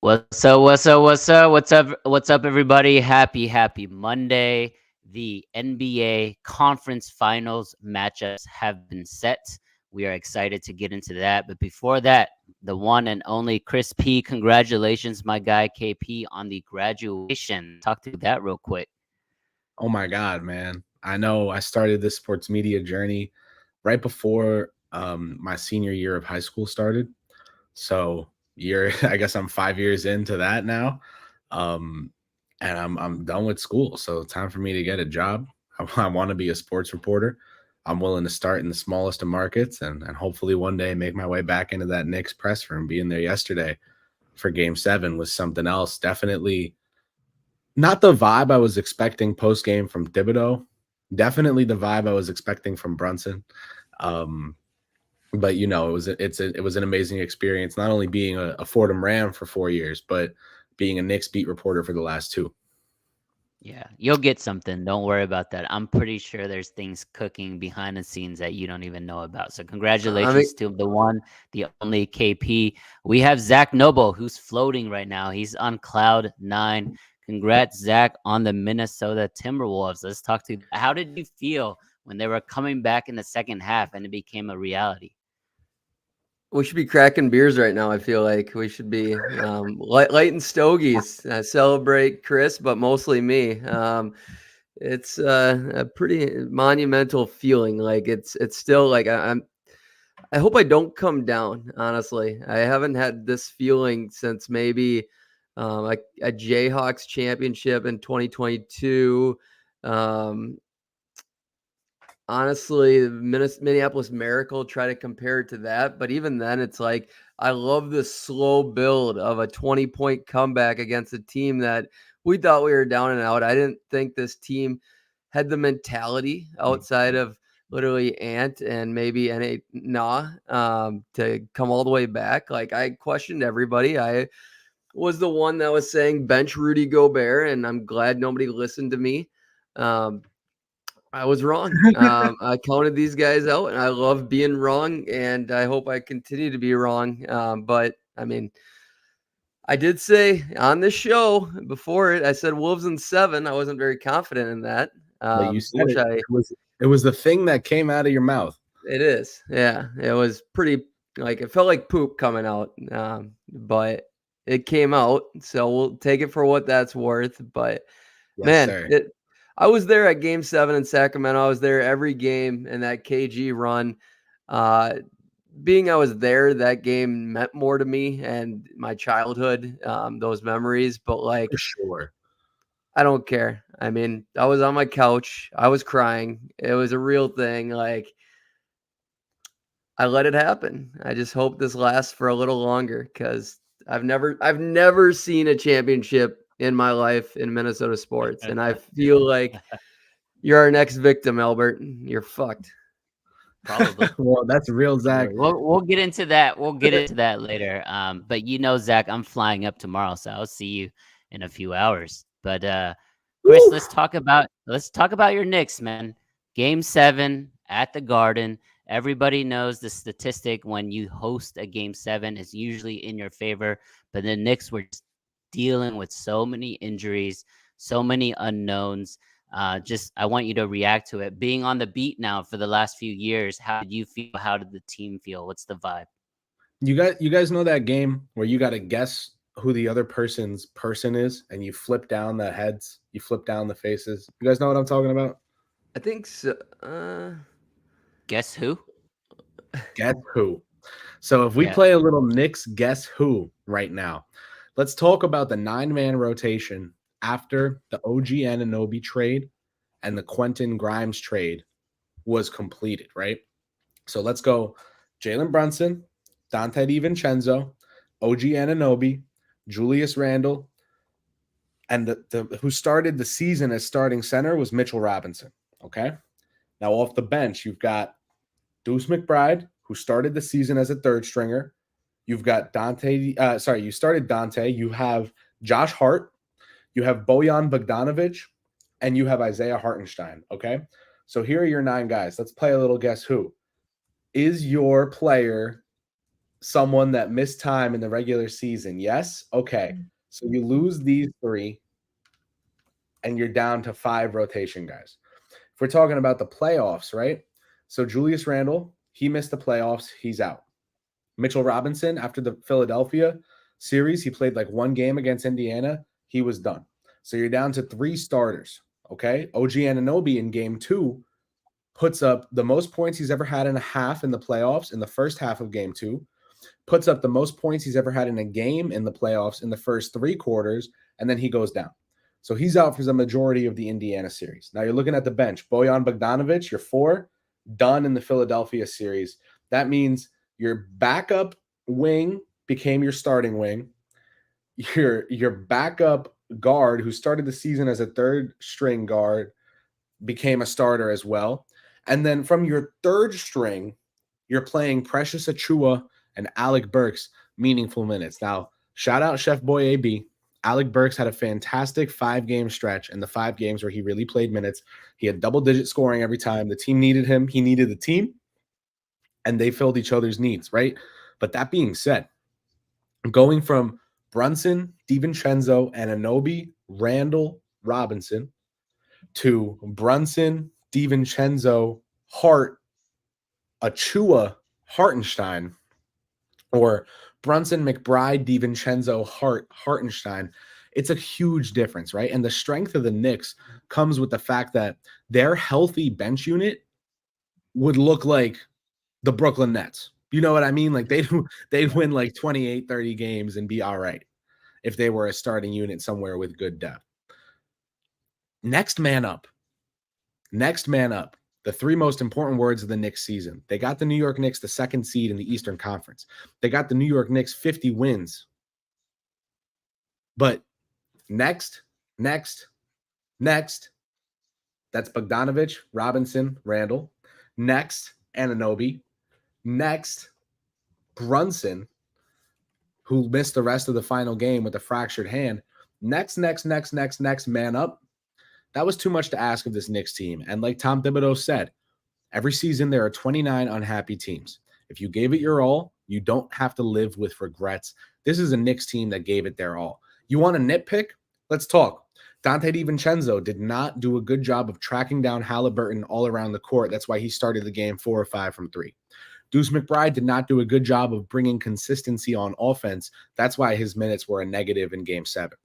What's up? What's up? What's up? What's up? What's up, everybody? Happy Monday. The NBA conference finals matchups have been set. We are excited to get into that. But before that, the one and only Chris P. Congratulations, my guy KP, on the graduation. Talk to that real quick. Oh my God, man. I know I started this sports media journey right before my senior year of high school started. So I guess I'm 5 years into that now. Um, and I'm done with school. So time for me to get a job. I want to be a sports reporter. I'm willing to start in the smallest of markets and hopefully one day make my way back into that Knicks press room. Being there yesterday for game 7 was something else. Definitely not the vibe I was expecting post game from Thibodeau. Definitely the vibe I was expecting from Brunson. Um, but it was an amazing experience. Not only being a Fordham Ram for 4 years, but being a Knicks beat reporter for the last two. Yeah, you'll get something. Don't worry about that. I'm pretty sure there's things cooking behind the scenes that you don't even know about. So I mean, congratulations to the one, the only KP. We have Zach Noble, who's floating right now. He's on cloud 9. Congrats, Zach, on the Minnesota Timberwolves. Let's talk to you. How did you feel when they were coming back in the second half and it became a reality? we should be cracking beers right now. I feel like we should be lighting stogies, celebrate Chris, but mostly me. It's a pretty monumental feeling. Like it's still like I hope I don't come down. Honestly, I haven't had this feeling since maybe a Jayhawks championship in 2022. Um, Honestly, the Minneapolis Miracle, try to compare it to that, but even then, it's like I love the slow build of a 20-point comeback against a team that we thought we were down and out. I didn't think this team had the mentality outside of literally Ant and maybe to come all the way back. Like I questioned everybody. I was the one that was saying bench Rudy Gobert, and I'm glad nobody listened to me. Um, I was wrong. I counted these guys out, and I love being wrong, and I hope I continue to be wrong. But I mean, I did say on this show before it, I said Wolves in 7. I wasn't very confident in that. But you said Which it. It was the thing that came out of your mouth. it is. Yeah, it was pretty. Like it felt like poop coming out, but it came out. So we'll take it for what that's worth. But Yes, man, sir. I was there at Game 7 in Sacramento. I was there every game in that KG run. Uh, Being I was there, that game meant more to me and my childhood, those memories. But For like, sure. I don't care. I mean, I was on my couch. I was crying. It was a real thing. Like, I let it happen. I just hope this lasts for a little longer because I've never seen a championship in my life in Minnesota sports, and I feel like you're our next victim, Albert. You're fucked. Probably. Well, that's real, Zach. Probably. We'll get into that. We'll get into that later. But Zach, I'm flying up tomorrow, so I'll see you in a few hours. But Chris, Woo! let's talk about your Knicks, man. Game 7 at the Garden. Everybody knows the statistic when you host a Game 7 is usually in your favor. But the Knicks were just dealing with so many injuries, so many unknowns. Just I want you to react to it. Being on the beat now for the last few years, how did you feel? How did the team feel? What's the vibe? You guys know that game where you got to guess who the other person's person is, and you flip down the heads, you flip down the faces. You guys know what I'm talking about? I think so. Guess who? Guess who? So if we Yeah. play a little Knicks guess who right now, let's talk about the 9-man rotation after the OG Anunoby trade and the Quentin Grimes trade was completed, right? So let's go Jalen Brunson, Dante DiVincenzo, OG Anunoby, Julius Randle, and the who started the season as starting center was Mitchell Robinson. Okay. Now off the bench, you've got Deuce McBride, who started the season as a third stringer. You've got you started Dante. You have Josh Hart. You have Bojan Bogdanovic, and you have Isaiah Hartenstein. Okay. So here are your 9 guys. Let's play a little guess who. Is your player someone that missed time in the regular season. Yes? Okay. So you lose these 3 and you're down to 5 rotation guys. If we're talking about the playoffs, right? So Julius Randle, he missed the playoffs. He's out. Mitchell Robinson, after the Philadelphia series, he played like 1 game against Indiana. He was done. So you're down to 3 starters, okay? OG Anunoby in game 2 puts up the most points he's ever had in a half in the playoffs in the first half of game 2, puts up the most points he's ever had in a game in the playoffs in the first 3 quarters, and then he goes down. So he's out for the majority of the Indiana series. Now you're looking at the bench. Bojan Bogdanovic, you're 4, done in the Philadelphia series. That means your backup wing became your starting wing. Your backup guard, who started the season as a 3rd string guard, became a starter as well. And then from your 3rd string, you're playing Precious Achiuwa and Alec Burks meaningful minutes. Now, shout out Chef Boy AB. Alec Burks had a fantastic 5-game stretch in the 5 games where he really played minutes. He had double-digit scoring every time. The team needed him. He needed the team, and they filled each other's needs, right? But that being said, going from Brunson, DiVincenzo, Anunoby, Randle, Robinson to Brunson, DiVincenzo, Hart, Achiuwa, Hartenstein, or Brunson, McBride, DiVincenzo, Hart, Hartenstein, it's a huge difference, right? And the strength of the Knicks comes with the fact that their healthy bench unit would look like the Brooklyn Nets. You know what I mean? Like they'd win like 28, 30 games and be all right if they were a starting unit somewhere with good depth. Next man up. Next man up. The 3 most important words of the Knicks season. They got the New York Knicks the 2nd seed in the Eastern Conference. They got the New York Knicks 50 wins. But next, that's Bogdanovic, Robinson, Randle. Next, Anunoby. Next, Brunson, who missed the rest of the final game with a fractured hand. Next, man up. That was too much to ask of this Knicks team. And like Tom Thibodeau said, every season there are 29 unhappy teams. If you gave it your all, you don't have to live with regrets. This is a Knicks team that gave it their all. You want to nitpick? Let's talk. Dante DiVincenzo did not do a good job of tracking down Halliburton all around the court. That's why he started the game 4 or 5 from 3. Deuce McBride did not do a good job of bringing consistency on offense. That's why his minutes were a negative in game 7.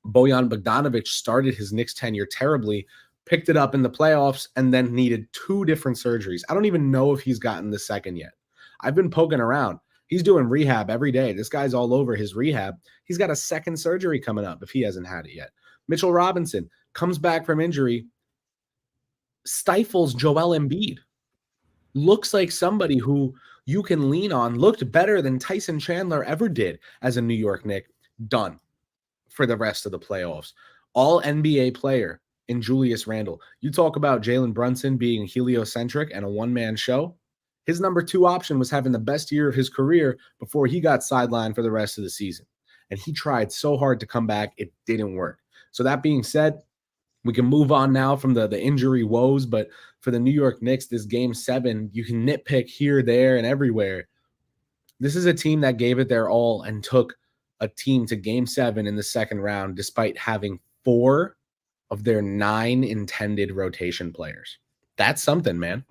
Bojan Bogdanovic started his Knicks tenure terribly, picked it up in the playoffs, and then needed 2 different surgeries. I don't even know if he's gotten the second yet. I've been poking around. He's doing rehab every day. This guy's all over his rehab. He's got a second surgery coming up if he hasn't had it yet. Mitchell Robinson comes back from injury, stifles Joel Embiid. Looks like somebody who you can lean on, looked better than Tyson Chandler ever did as a New York Knick. Done for the rest of the playoffs. All NBA player in Julius Randle. You talk about Jalen Brunson being heliocentric and a one-man show. His number 2 option was having the best year of his career before he got sidelined for the rest of the season. And he tried so hard to come back. It didn't work. So that being said, we can move on now from the injury woes. But for the New York Knicks, this game 7, you can nitpick here, there, and everywhere. This is a team that gave it their all and took a team to game 7 in the second round, despite having 4 of their 9 intended rotation players. That's something, man.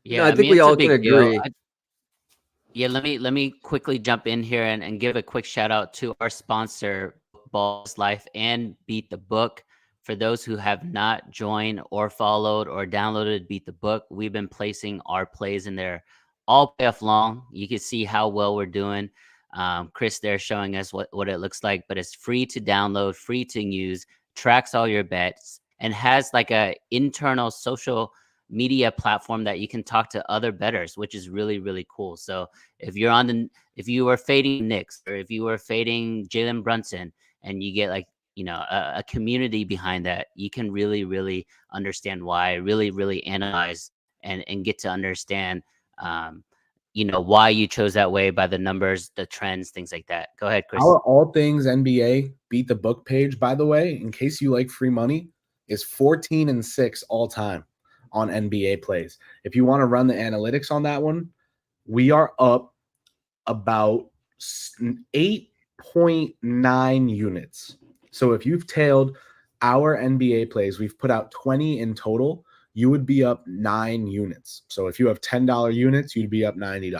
Yeah, No, I think we it's a all can big deal. agree. Yeah, let me quickly jump in here and give a quick shout out to our sponsor, Balls Life and Beat the Book. For those who have not joined or followed or downloaded Beat the Book, we've been placing our plays in there all playoff long. You can see how well we're doing. Chris there showing us what it looks like, but it's free to download, free to use, tracks all your bets, and has like a internal social media platform that you can talk to other bettors, which is really, really cool. So if you were fading Knicks or if you were fading Jalen Brunson and you get like, a community behind that, you can really, really understand why, really, really analyze and get to understand, why you chose that way by the numbers, the trends, things like that. Go ahead, Chris. Our All Things NBA Beat the Book page, by the way, in case you like free money, is 14-6 all time on NBA plays. If you want to run the analytics on that one, we are up about 8.9 units. So if you've tailed our NBA plays, we've put out 20 in total, you would be up 9 units. So if you have $10 units, you'd be up $90.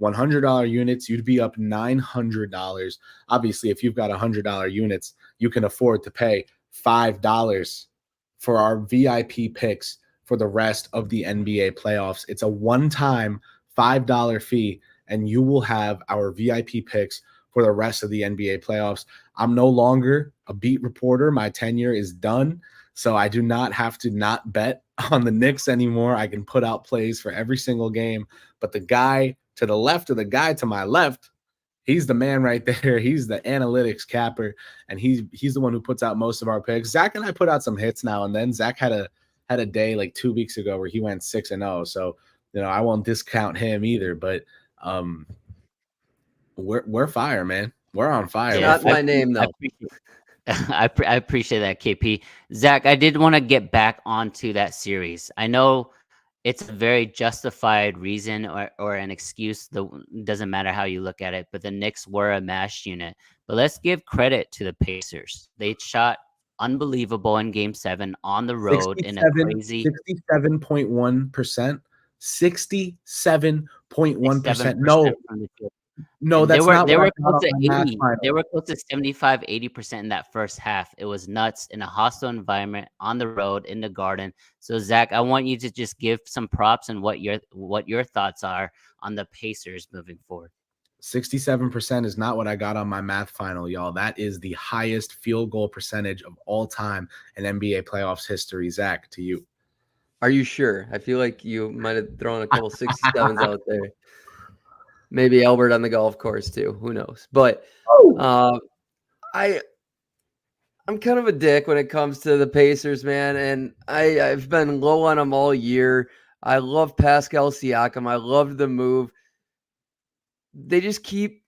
$100 units, you'd be up $900. Obviously, if you've got $100 units, you can afford to pay $5 for our VIP picks for the rest of the NBA playoffs. It's a one-time $5 fee, and you will have our VIP picks for the rest of the NBA playoffs. I'm no longer a beat reporter. My tenure is done, so I do not have to not bet on the Knicks anymore. I can put out plays for every single game, but the guy to the left of the guy to my left, he's the man right there. He's the analytics capper, and he's the one who puts out most of our picks. Zach and I put out some hits now and then. Zach had a day like 2 weeks ago where he went 6-0. So, I won't discount him either, but we're fire, man. We're on fire. Not my name though. I appreciate that, KP. Zach, I did want to get back onto that series. I know it's a very justified reason or an excuse. Doesn't matter how you look at it, but the Knicks were a mash unit. But let's give credit to the Pacers. They shot unbelievable in Game 7 on the road in a crazy 67.1%. 67.1%. No, that's not. They were close to 80. They were close to 75, 80% in that first half. It was nuts in a hostile environment on the road in the Garden. So Zach, I want you to just give some props and what your thoughts are on the Pacers moving forward. 67% is not what I got on my math final, y'all. That is the highest field goal percentage of all time in NBA playoffs history. Zach, to you. Are you sure? I feel like you might have thrown a couple 67s out there. Maybe Albert on the golf course too. Who knows? But I'm kind of a dick when it comes to the Pacers, man. And I've been low on them all year. I love Pascal Siakam. I loved the move. They just keep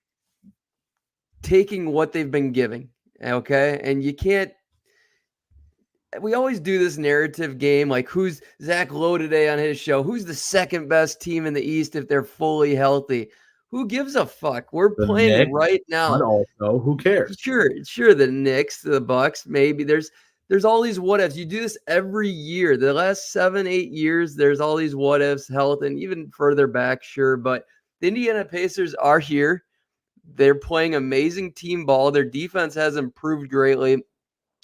taking what they've been giving. Okay. And you can't. We always do this narrative game, like who's Zach Lowe today on his show? Who's the second best team in the East if they're fully healthy? Who gives a fuck? We're playing Knicks, right now. But also, who cares? Sure. The Knicks, the Bucks, maybe. There's all these what ifs. You do this every year. The last 7-8 years, there's all these what ifs, health, and even further back, sure. But the Indiana Pacers are here. They're playing amazing team ball. Their defense has improved greatly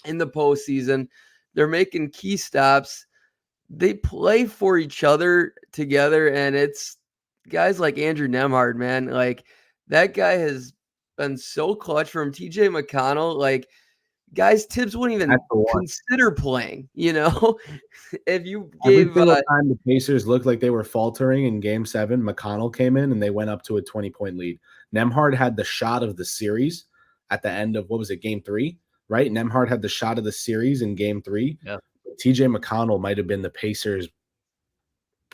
in the postseason. They're making key stops. They play for each other together, and it's guys like Andrew Nembhard, man. Like, that guy has been so clutch for him. TJ McConnell, like, guys Tibbs wouldn't even consider playing, if you gave every single time the Pacers looked like they were faltering in Game 7, McConnell came in and they went up to a 20-point lead. Nembhard had the shot of the series at the end of, Game 3, right? Nembhard had the shot of the series in Game 3. Yeah. TJ McConnell might have been the Pacers'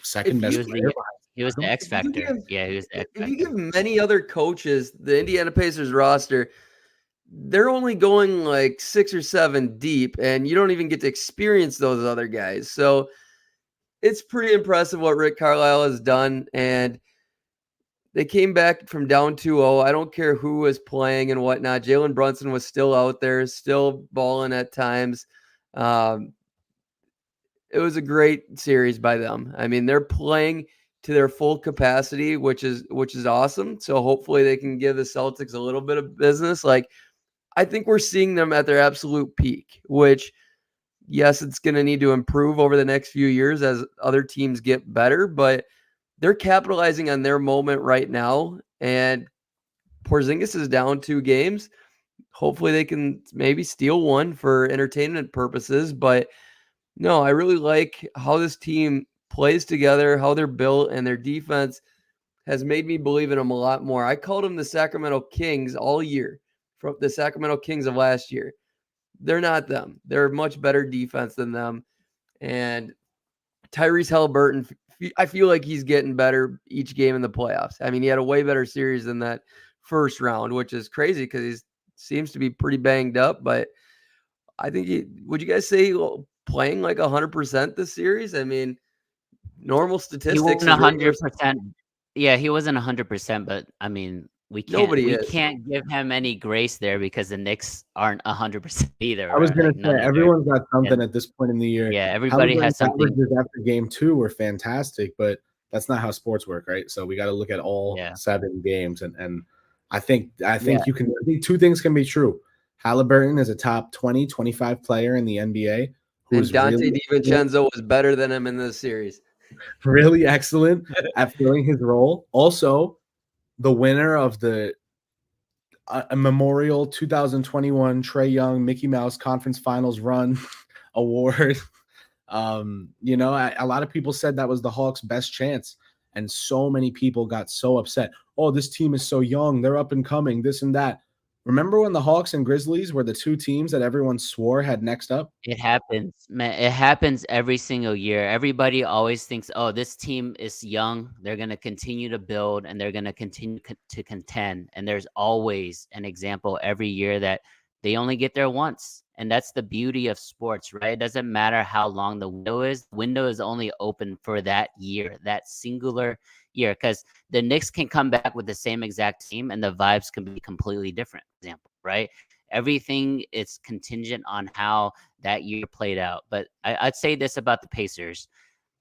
second best player. He was the X factor. He was the X factor. If you give many other coaches the Indiana Pacers roster, they're only going like 6 or 7 deep, and you don't even get to experience those other guys. So it's pretty impressive what Rick Carlisle has done, and they came back from down 2-0. I don't care who was playing and whatnot. Jalen Brunson was still out there, still balling at times. It was a great series by them. I mean, they're playing to their full capacity, which is awesome. So hopefully they can give the Celtics a little bit of business. Like, I think we're seeing them at their absolute peak, which, yes, it's going to need to improve over the next few years as other teams get better, but they're capitalizing on their moment right now. And Porzingis is down 2 games. Hopefully they can maybe steal one for entertainment purposes. But no, I really like how this team plays together, how they're built, and their defense has made me believe in them a lot more. I called them the Sacramento Kings all year, from the Sacramento Kings of last year. They're not them. They're a much better defense than them. And Tyrese Haliburton, I feel like he's getting better each game in the playoffs. I mean, he had a way better series than that first round, which is crazy because he seems to be pretty banged up. But I think would you guys say playing like 100% this series? I mean, normal statistics. He won 100%. Yeah, he wasn't 100%, but I mean, Nobody we is. can't give him any grace there because the Knicks aren't 100% either, I was right? gonna Like say none of their everyone's got yeah, something at this point in the year. yeah, everybody has Halliburton's something. averages after game 2 were fantastic, but that's not how sports work, right? So we got to look at all Yeah. 7 games, and I Yeah. think you can. I think 2 things can be true. Halliburton is a top 20, 25 player in the NBA who And is Dante really DiVincenzo was better than him in this series. really excellent at filling his role. Also, the winner of the Memorial 2021 Trae Young Mickey Mouse Conference Finals run award. You know, a lot of people said that was the Hawks' best chance, and so many people got so upset. Oh, this team is so young, they're up and coming, this and that. Remember when the Hawks and Grizzlies were the 2 teams that everyone swore had next up? It happens, man. It happens every single year. Everybody always thinks, "Oh, this team is young. They're going to continue to build and they're going to continue to contend." And there's always an example every year that they only get there once. And that's the beauty of sports, right? It doesn't matter how long the window is. The window is only open for that year, that singular year, because the Knicks can come back with the same exact team and the vibes can be completely different. Example, right? Everything is contingent on how that year played out. But I'd say this about the Pacers.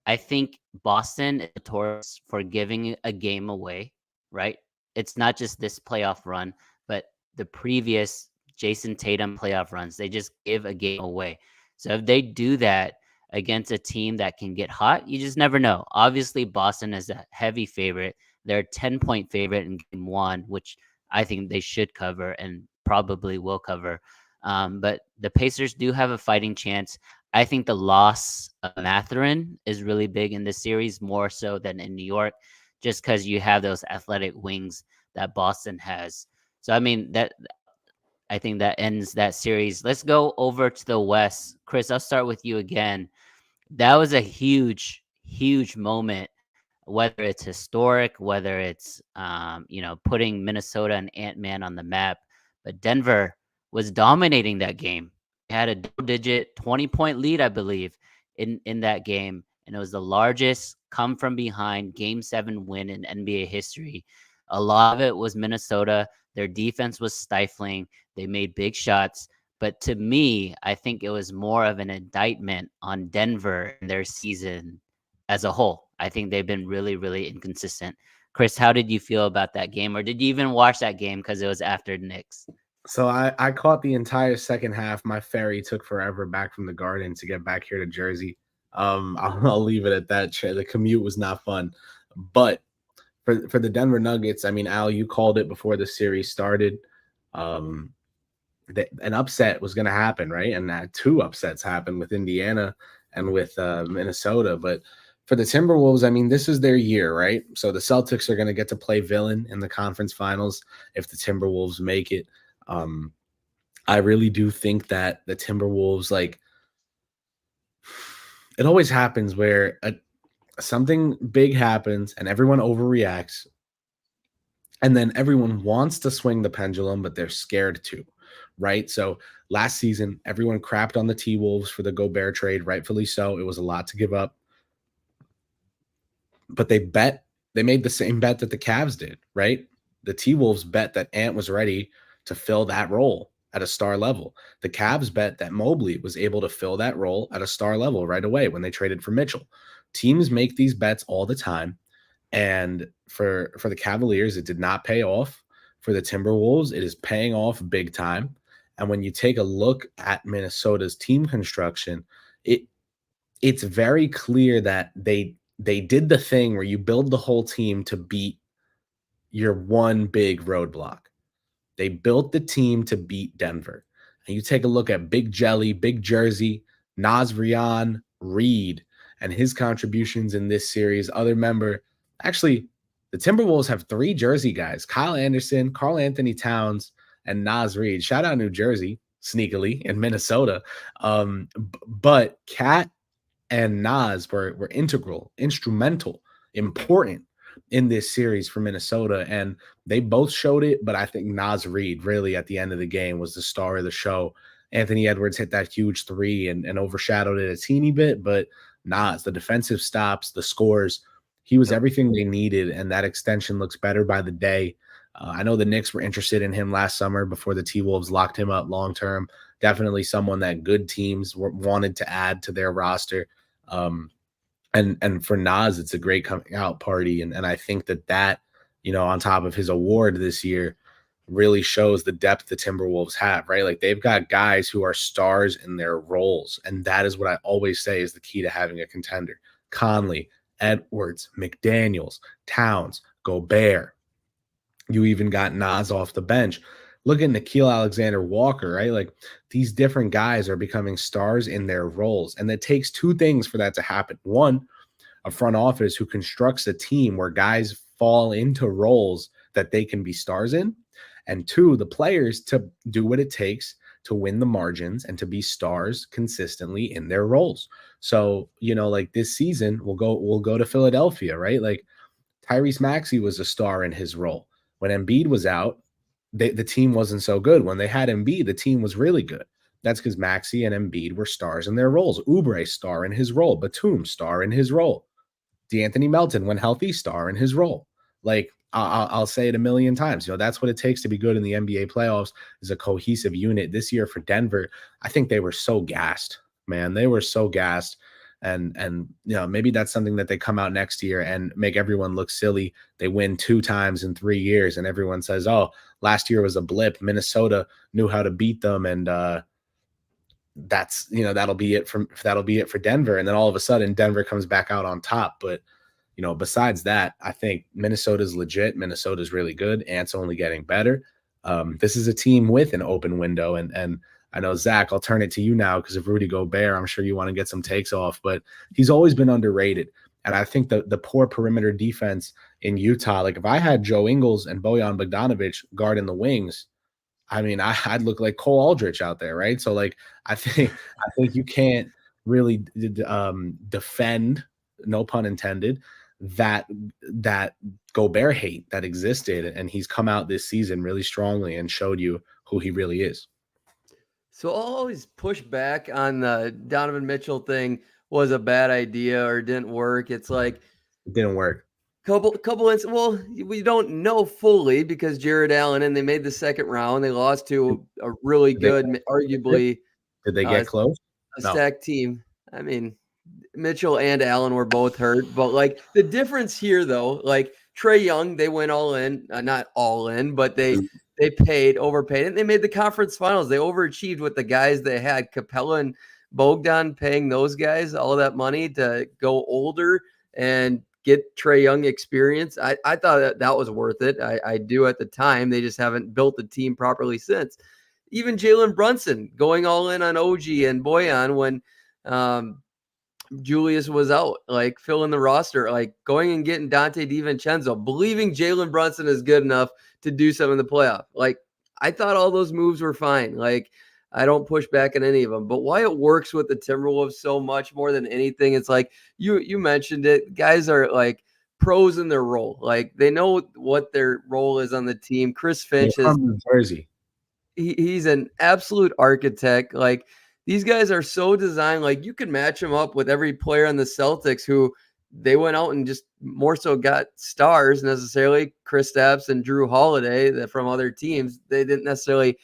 I think Boston is notorious for giving a game away, right? It's not just this playoff run, but the previous Jason Tatum playoff runs. They just give a game away. So if they do that against a team that can get hot, you just never know. Obviously, Boston is a heavy favorite. They're a 10-point favorite in game 1, which I think they should cover and probably will cover. But the Pacers do have a fighting chance. I think the loss of Mathurin is really big in this series, more so than in New York, just because you have those athletic wings that Boston has. So I mean I think that ends that series. Let's go over to the West. Chris, I'll start with you again. That was a huge, huge moment, whether it's historic, whether it's putting Minnesota and Ant-Man on the map. But Denver was dominating that game. They had a double-digit 20-point lead, I believe, in that game, and it was the largest come from behind Game 7 win in NBA history. A lot of it was Minnesota. Their defense was stifling. They made big shots. But to me, I think it was more of an indictment on Denver and their season as a whole. I think they've been really, really inconsistent. Chris, how did you feel about that game? Or did you even watch that game because it was after Knicks? So I caught the entire second half. My ferry took forever back from the Garden to get back here to Jersey. I'll leave it at that. The commute was not fun. But for the Denver Nuggets, I mean, Al, you called it before the series started. An upset was going to happen, right? And 2 upsets happened with Indiana and with Minnesota. But for the Timberwolves, I mean, this is their year, right? So the Celtics are going to get to play villain in the conference finals if the Timberwolves make it. I really do think that the Timberwolves, like, it always happens where something big happens and everyone overreacts. And then everyone wants to swing the pendulum, but they're scared to, right? So last season, everyone crapped on the T-Wolves for the Gobert trade, rightfully so. It was a lot to give up. But they made the same bet that the Cavs did, right? The T-Wolves bet that Ant was ready to fill that role at a star level. The Cavs bet that Mobley was able to fill that role at a star level right away when they traded for Mitchell. Teams make these bets all the time. And for the Cavaliers, it did not pay off. For the Timberwolves, it is paying off big time. And when you take a look at Minnesota's team construction, it's very clear that they did the thing where you build the whole team to beat your one big roadblock. They built the team to beat Denver. And you take a look at Big Jelly, Big Jersey, Naz Reid, and his contributions in this series. Other member, actually, the Timberwolves have 3 Jersey guys: Kyle Anderson, Karl Anthony Towns, and Naz Reid. Shout out New Jersey, sneakily, in Minnesota. But Cat and Naz were instrumental, important in this series for Minnesota, and they both showed it. But I think Naz Reid really at the end of the game was the star of the show. Anthony Edwards hit that huge 3 and overshadowed it a teeny bit, but Naz, the defensive stops, the scores, He was everything they needed, and that extension looks better by the day. I know the Knicks were interested in him last summer before the T-Wolves locked him up long term. Definitely someone that good teams wanted to add to their roster. And for Nas, it's a great coming out party. And I think that, on top of his award this year, really shows the depth the Timberwolves have, right? Like they've got guys who are stars in their roles. And that is what I always say is the key to having a contender. Conley, Edwards, McDaniels, Towns, Gobert. You even got Nas off the bench. Look at Nickeil Alexander-Walker, right? Like these different guys are becoming stars in their roles. And it takes two things for that to happen. One, a front office who constructs a team where guys fall into roles that they can be stars in. And two, the players to do what it takes to win the margins and to be stars consistently in their roles. So, like this season, we'll go to Philadelphia, right? Like Tyrese Maxey was a star in his role. When Embiid was out, the team wasn't so good. When they had Embiid, the team was really good. That's because Maxey and Embiid were stars in their roles. Oubre, star in his role. Batum, star in his role. DeAnthony Melton, when healthy, star in his role. Like, I'll say it a million times. That's what it takes to be good in the NBA playoffs, is a cohesive unit. This year for Denver, I think they were so gassed, man. They were so gassed. And maybe that's something that they come out next year and make everyone look silly. They win 2 times in 3 years, and everyone says, "Oh, last year was a blip. Minnesota knew how to beat them," and that's that'll be it for Denver. And then all of a sudden, Denver comes back out on top. But besides that, I think Minnesota's legit. Minnesota's really good. Ant's only getting better. This is a team with an open window, and I know, Zach, I'll turn it to you now because of Rudy Gobert. I'm sure you want to get some takes off, but he's always been underrated. And I think the poor perimeter defense in Utah, like if I had Joe Ingles and Bojan Bogdanovic guarding the wings, I mean, I'd look like Cole Aldrich out there, right? So, like, I think you can't really defend, no pun intended, that Gobert hate that existed. And he's come out this season really strongly and showed you who he really is. So I'll always push back on the Donovan Mitchell thing was a bad idea or didn't work. It's like it didn't work. Couple instances. Well, we don't know fully because Jared Allen, and they made the second round. They lost to a really good, arguably. Did they get close? A stacked team. I mean, Mitchell and Allen were both hurt, but like the difference here, though, like Trae Young, they went all in, not all in, but they overpaid, and they made the conference finals. They overachieved with the guys they had. Capella and Bogdan, paying those guys all that money to go older and get Trae Young experience. I thought that was worth it. I do at the time. They just haven't built the team properly since. Even Jalen Brunson going all in on OG and Bojan when Julius was out, like filling the roster, like going and getting Dante DiVincenzo, believing Jalen Brunson is good enough to do something in the playoff. Like, I thought all those moves were fine. Like, I don't push back on any of them. But why it works with the Timberwolves so much more than anything, it's like you mentioned it. Guys are like pros in their role. Like, they know what their role is on the team. Chris Finch is from Jersey. He's an absolute architect. Like, these guys are so designed. Like, you can match them up with every player on the Celtics who they went out and just more so got stars necessarily. Kristaps and Drew Holiday that from other teams. They didn't necessarily.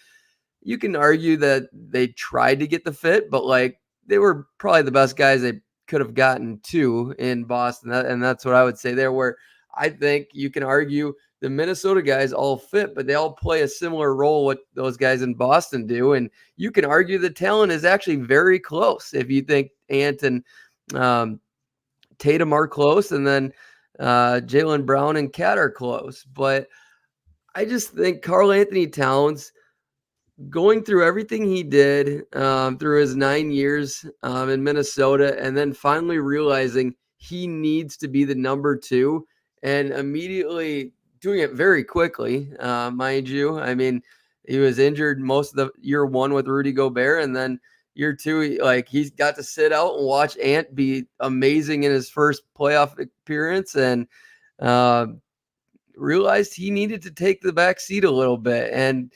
You can argue that they tried to get the fit, but like they were probably the best guys they could have gotten to in Boston. And that's what I would say there, where I think you can argue the Minnesota guys all fit, but they all play a similar role what those guys in Boston do. And you can argue the talent is actually very close if you think Ant and Tatum are close, and then Jaylen Brown and Cat are close. But I just think Karl Anthony Towns, going through everything he did through his 9 years in Minnesota, and then finally realizing he needs to be the number 2 and immediately doing it very quickly, mind you. I mean, he was injured most of the year 1 with Rudy Gobert, and then year 2, like he's got to sit out and watch Ant be amazing in his first playoff appearance, and realized he needed to take the back seat a little bit. And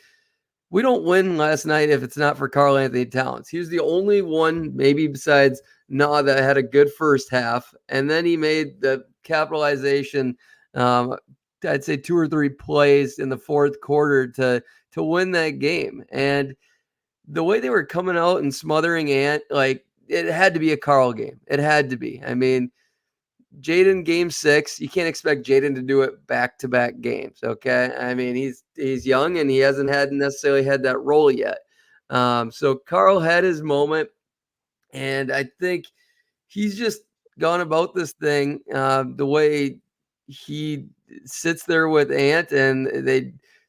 we don't win last night if it's not for Karl Anthony Towns. He was the only one, maybe besides that had a good first half, and then he made the capitalization. I'd say 2 or 3 plays in the fourth quarter to win that game. And the way they were coming out and smothering Ant, like, it had to be a Carl game. It had to be. I mean, Jaden game 6, you can't expect Jaden to do it back-to-back games, okay? I mean, he's young and he hasn't necessarily had that role yet. So Carl had his moment, and I think he's just gone about this thing the way he sits there with Ant, and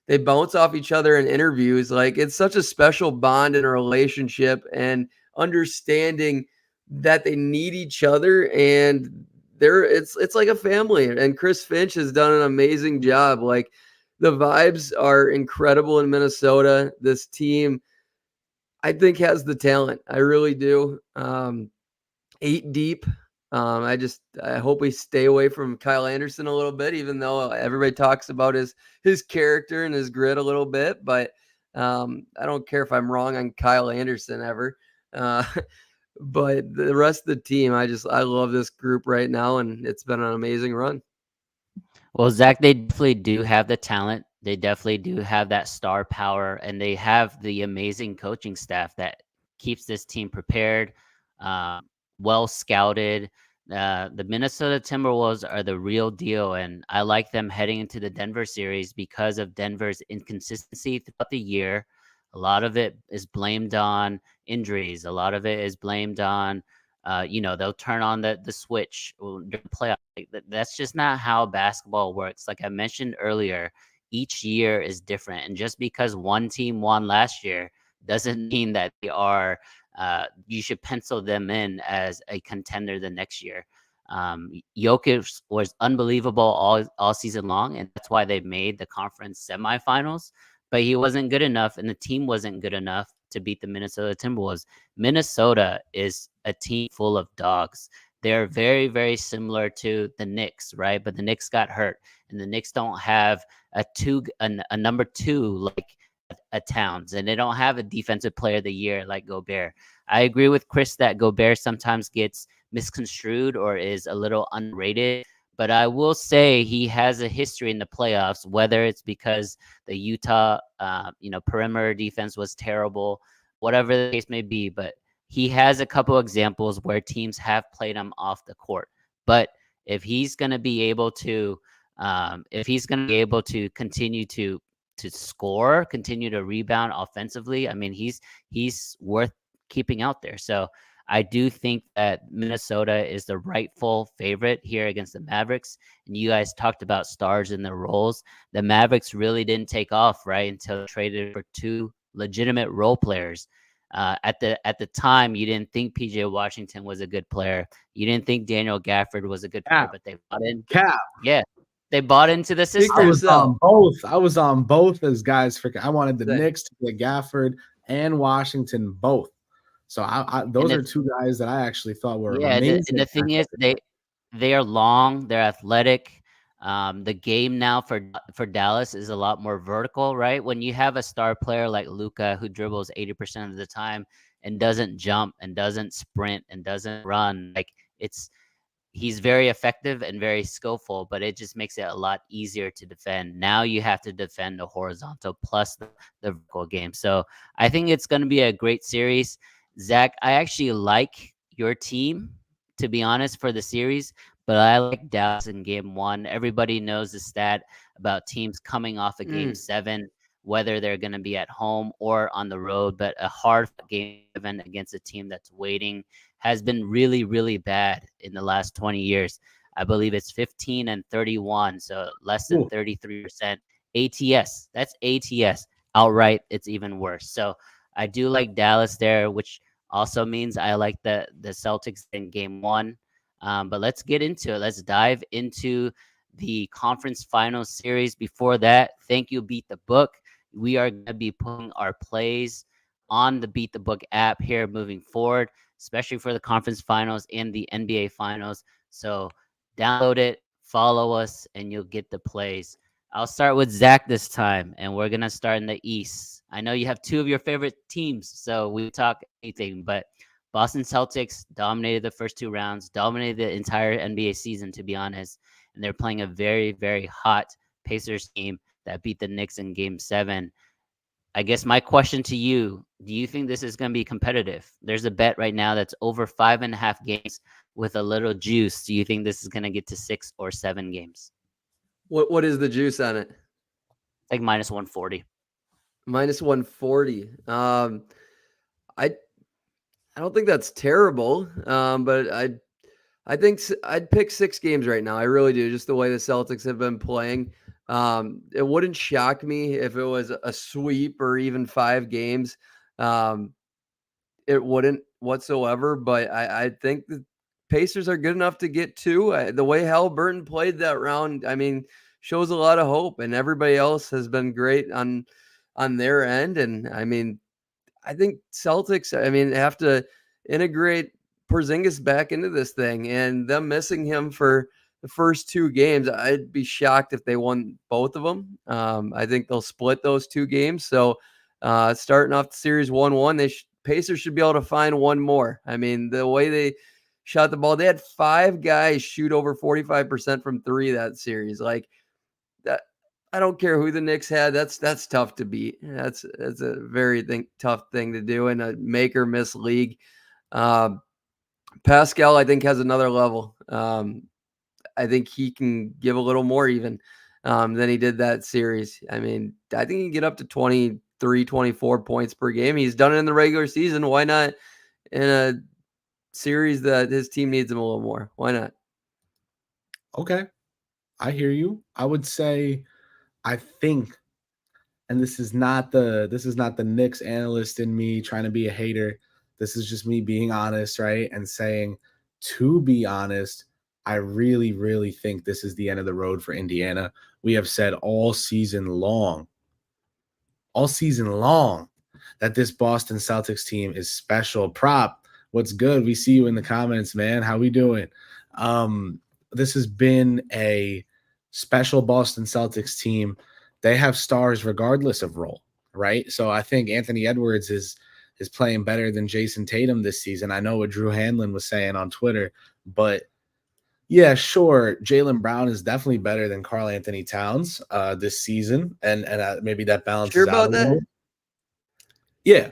they bounce off each other in interviews. Like, it's such a special bond in a relationship, and understanding that they need each other, and it's like a family. And Chris Finch has done an amazing job. Like, the vibes are incredible in Minnesota. This team, I think, has the talent. I really do. 8 deep. I hope we stay away from Kyle Anderson a little bit, even though everybody talks about his character and his grit a little bit. But I don't care if I'm wrong on Kyle Anderson ever. But the rest of the team, I love this group right now, and it's been an amazing run. Well, Zach, they definitely do have the talent. They definitely do have that star power, and they have the amazing coaching staff that keeps this team prepared, well scouted. The Minnesota Timberwolves are the real deal, and I like them heading into the Denver series because of Denver's inconsistency throughout the year. A lot of it is blamed on injuries. A lot of it is blamed on, they'll turn on the switch during playoff. That's just not how basketball works. Like I mentioned earlier, each year is different, and just because one team won last year doesn't mean that they are. You should pencil them in as a contender the next year. Jokic was unbelievable all season long, and that's why they made the conference semifinals. But he wasn't good enough, and the team wasn't good enough to beat the Minnesota Timberwolves. Minnesota is a team full of dogs. They're very, very similar to the Knicks, right? But the Knicks got hurt, and the Knicks don't have a number 2 like a Towns, and they don't have a defensive player of the year like Gobert. I agree with Chris that Gobert sometimes gets misconstrued or is a little underrated. But I will say he has a history in the playoffs, whether it's because the Utah, perimeter defense was terrible, whatever the case may be. But he has a couple examples where teams have played him off the court. But if he's going to be able to, continue to score, continue to rebound offensively, I mean, he's worth keeping out there. So I do think that Minnesota is the rightful favorite here against the Mavericks. And you guys talked about stars in their roles. The Mavericks really didn't take off, right, until they traded for 2 legitimate role players. At the time, you didn't think PJ Washington was a good player. You didn't think Daniel Gafford was a good player, but they bought in. Yeah, they bought into the system. I was on both as guys. I wanted the Knicks to get Gafford and Washington both. So those are 2 guys that I actually thought were amazing. And the thing is, they are long, they're athletic. The game now for Dallas is a lot more vertical, right? When you have a star player like Luka who dribbles 80% of the time and doesn't jump and doesn't sprint and doesn't run, he's very effective and very skillful, but it just makes it a lot easier to defend. Now you have to defend the horizontal plus the vertical game. So I think it's going to be a great series. Zach, I actually like your team, to be honest, for the series, but I like Dallas in game 1. Everybody knows the stat about teams coming off of game 7, whether they're going to be at home or on the road, but a hard game 7 against a team that's waiting has been really, really bad in the last 20 years. I believe it's 15-31, so less than 33% ATS. That's ATS. Outright, it's even worse. So I do like Dallas there, which also means I like the Celtics in game 1. But let's get into it. Let's dive into the conference finals series. Before that, thank you, Beat the Book. We are going to be putting our plays on the Beat the Book app here moving forward, especially for the conference finals and the NBA finals. So download it, follow us, and you'll get the plays. I'll start with Zach this time, and we're going to start in the East. I know you have 2 of your favorite teams, so we talk anything, but Boston Celtics dominated the first 2 rounds, dominated the entire NBA season, to be honest. And they're playing a very, very hot Pacers team that beat the Knicks in Game 7. I guess my question to you, do you think this is going to be competitive? There's a bet right now that's over 5.5 games with a little juice. Do you think this is going to get to 6 or 7 games? What is the juice on it? Like minus 140. Minus 140. I don't think that's terrible. But I think I'd pick 6 games right now. I really do. Just the way the Celtics have been playing. It wouldn't shock me if it was a sweep or even 5 games. It wouldn't whatsoever, but I think the Pacers are good enough to get 2. The way Haliburton played that round, I mean, shows a lot of hope, and everybody else has been great on their end. And I mean, I think Celtics, I mean, have to integrate Porzingis back into this thing, and them missing him for the first 2 games, I'd be shocked if they won both of them. I think they'll split those 2 games. So starting off the series 1-1, Pacers should be able to find one more. I mean, the way they shot the ball, they had 5 guys shoot over 45% from 3 that series. Like that, I don't care who the Knicks had. That's tough to beat. That's a very tough thing to do in a make or miss league. Pascal, I think, has another level. I think he can give a little more even than he did that series. I mean, I think he can get up to 23, 24 points per game. He's done it in the regular season. Why not in a series that his team needs him a little more? Why not? Okay, I hear you. I would say, I think, and this is not the Knicks analyst in me trying to be a hater. This is just me being honest, right? And saying, to be honest, I really, really think this is the end of the road for Indiana. We have said all season long, that this Boston Celtics team is special. Prop, what's good? We see you in the comments, man. How we doing? This has been a special Boston Celtics team. They have stars regardless of role, right? So I think Anthony Edwards is playing better than Jason Tatum this season. I know what Drew Hanlon was saying on Twitter, but yeah, sure, Jaylen Brown is definitely better than Karl Anthony Towns this season, and maybe that balances Sure out about a little. that? Yeah.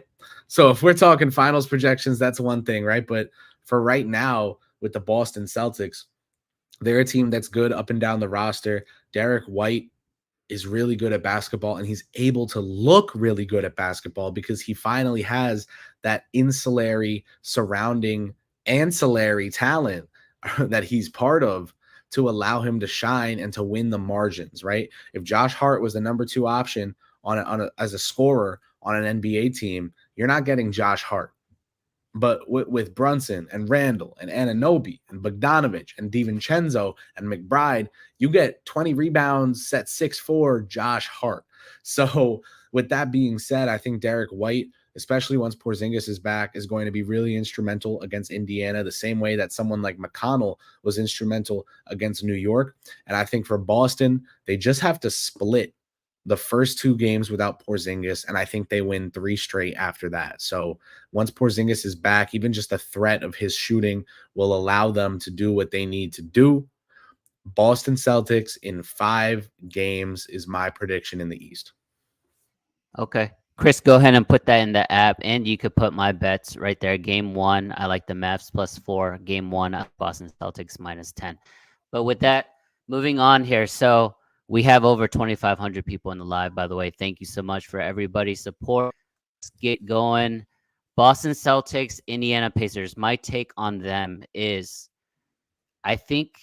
So if we're talking finals projections, that's one thing, right? But for right now, with the Boston Celtics, they're a team that's good up and down the roster. Derek White is really good at basketball, and he's able to look really good at basketball because he finally has that surrounding ancillary talent that he's part of to allow him to shine and to win the margins, right? If Josh Hart was the number 2 option as a scorer on an NBA team, you're not getting Josh Hart. But with Brunson and Randall and Anunoby and Bogdanovich and DiVincenzo and McBride, you get 20 rebounds, set 6'4", Josh Hart. So with that being said, I think Derek White, especially once Porzingis is back, is going to be really instrumental against Indiana, the same way that someone like McConnell was instrumental against New York. And I think for Boston, they just have to split the first 2 games without Porzingis, and I think they win 3 straight after that. So once Porzingis is back, even just the threat of his shooting will allow them to do what they need to do. Boston Celtics in 5 games is my prediction in the East. Okay. Chris, go ahead and put that in the app, and you could put my bets right there. Game 1, I like the Mavs +4. Game 1, Boston Celtics -10. But with that, moving on here. So we have over 2,500 people in the live, by the way. Thank you so much for everybody's support. Let's get going. Boston Celtics, Indiana Pacers. My take on them is I think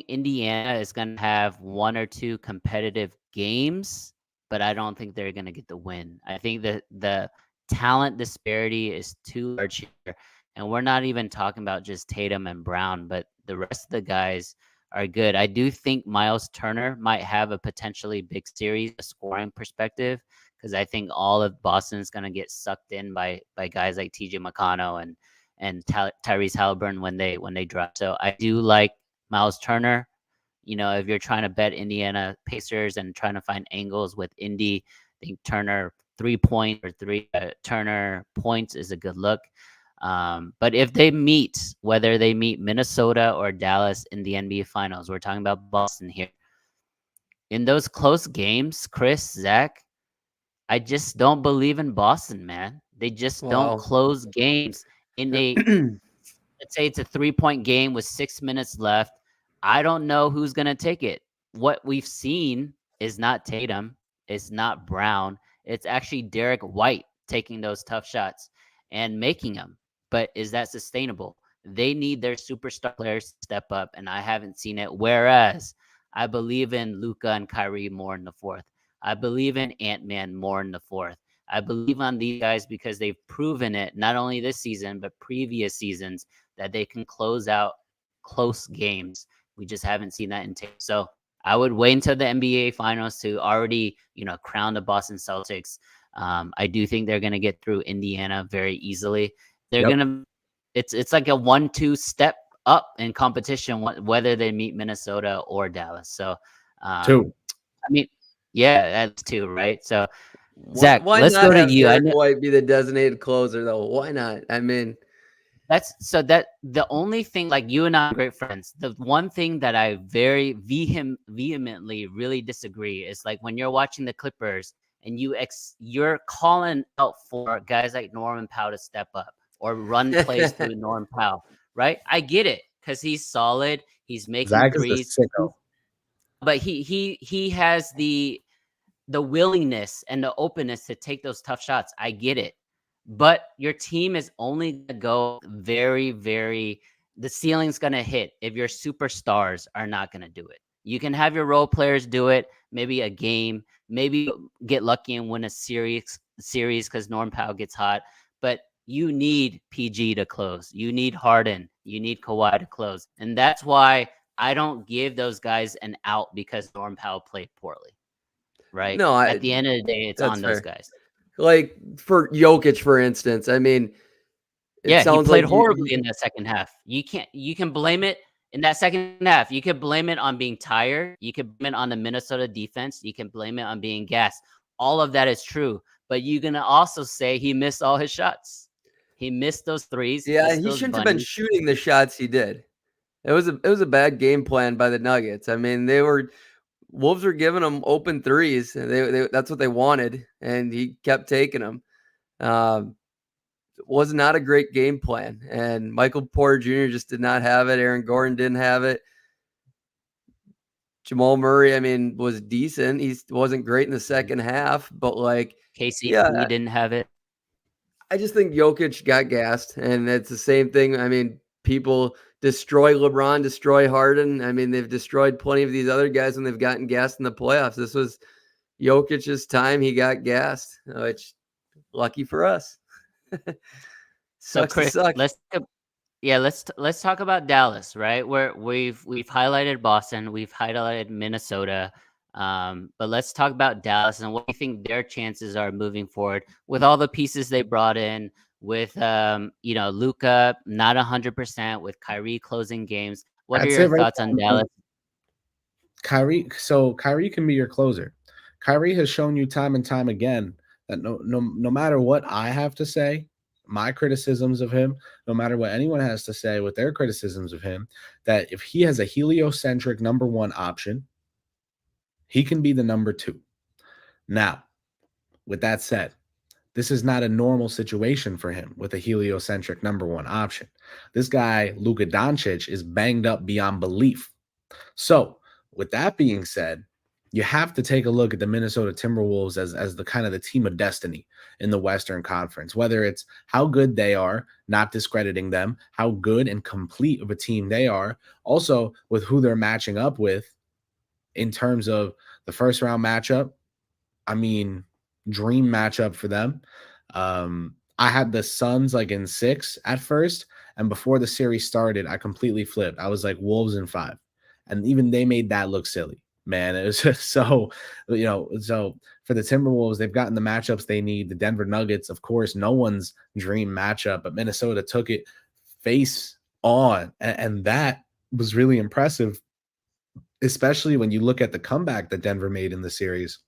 Indiana is going to have 1 or 2 competitive games, but I don't think they're going to get the win. I think that the talent disparity is too large here. And we're not even talking about just Tatum and Brown, but the rest of the guys are good. I do think Miles Turner might have a potentially big series, a scoring perspective, because I think all of Boston is going to get sucked in by guys like TJ McConnell and Tyrese Haliburton when they drop. So I do like Miles Turner. You know, if you're trying to bet Indiana Pacers and trying to find angles with Indy, I think Turner 3 points is a good look. But if they meet, whether they meet Minnesota or Dallas in the NBA Finals, we're talking about Boston here. In those close games, Chris, Zach, I just don't believe in Boston, man. They just don't Wow. close games in a, let's say it's a 3-point game with 6 minutes left. I don't know who's going to take it. What we've seen is not Tatum. It's not Brown. It's actually Derek White taking those tough shots and making them. But is that sustainable? They need their superstar players to step up, and I haven't seen it. Whereas I believe in Luka and Kyrie more in the fourth. I believe in Ant-Man more in the fourth. I believe on these guys because they've proven it, not only this season, but previous seasons, that they can close out close games. We just haven't seen that in tape. So I would wait until the NBA Finals to already, crown the Boston Celtics. I do think they're going to get through Indiana very easily. They're going to, it's like a 1-2 step up in competition, whether they meet Minnesota or Dallas. So, 2. I mean, yeah, that's 2, right? So, Zach, why let's not go to have you. Derek White be the designated closer, though? Why not? I mean, that the only thing, like, you and I are great friends. The one thing that I very vehemently really disagree is, like, when you're watching the Clippers and you're calling out for guys like Norman Powell to step up or run plays through Norman Powell, right? I get it because he's solid. He's making Zach threes. is a sicko. But he has the willingness and the openness to take those tough shots. I get it. But your team is only going to go very, very, the ceiling's going to hit if your superstars are not going to do it. You can have your role players do it, maybe a game, maybe get lucky and win a series because Norm Powell gets hot. But you need PG to close. You need Harden. You need Kawhi to close. And that's why I don't give those guys an out because Norm Powell played poorly. Right? No, at the end of the day, it's on those guys. Like for Jokic, for instance, I mean, he played horribly in that second half. You can blame it in that second half. You could blame it on being tired. You could blame it on the Minnesota defense. You can blame it on being gassed. All of that is true. But you're going to also say he missed all his shots. He missed those threes. Yeah, he shouldn't have been shooting the shots he did. It was a bad game plan by the Nuggets. I mean, Wolves were giving them open threes. And that's what they wanted, and he kept taking them. It was not a great game plan, and Michael Porter Jr. just did not have it. Aaron Gordon didn't have it. Jamal Murray, I mean, was decent. He wasn't great in the second half, but like KCP didn't have it. I just think Jokic got gassed, and it's the same thing. I mean, people destroy LeBron, destroy Harden. I mean, they've destroyed plenty of these other guys when they've gotten gassed in the playoffs. This was Jokic's time. He got gassed, which lucky for us. So Chris, let's talk about Dallas, right? Where we've highlighted Boston, we've highlighted Minnesota. But let's talk about Dallas and what do you think their chances are moving forward with all the pieces they brought in, with Luka not 100%, with Kyrie closing games. What are your thoughts on Dallas? Kyrie can be your closer. Kyrie has shown you time and time again that no matter what I have to say, my criticisms of him, no matter what anyone has to say with their criticisms of him, that if he has a heliocentric number one option, he can be the number two. Now, with that said, this is not a normal situation for him with a heliocentric number one option. This guy, Luka Doncic, is banged up beyond belief. So, with that being said, you have to take a look at the Minnesota Timberwolves as the kind of the team of destiny in the Western Conference, whether it's how good they are, not discrediting them, how good and complete of a team they are, also with who they're matching up with in terms of the first round matchup. I mean, dream matchup for them. I had the Suns like in 6 at first, and before the series started, I completely flipped. I was like Wolves in 5, and even they made that look silly. Man, it was just so for the Timberwolves, they've gotten the matchups they need. The Denver Nuggets, of course, no one's dream matchup, but Minnesota took it face on, and that was really impressive, especially when you look at the comeback that Denver made in the series.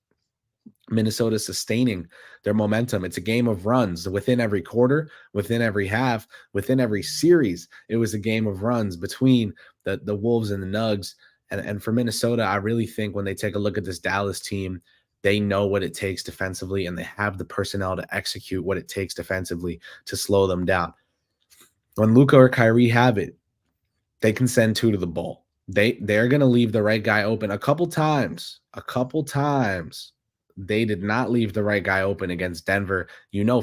Minnesota sustaining their momentum. It's a game of runs within every quarter, within every half, within every series. It was a game of runs between the Wolves and the Nugs. And for Minnesota, I really think when they take a look at this Dallas team, they know what it takes defensively, and they have the personnel to execute what it takes defensively to slow them down. When Luka or Kyrie have it, they can send 2 to the bowl. They're going to leave the right guy open a couple times. They did not leave the right guy open against Denver.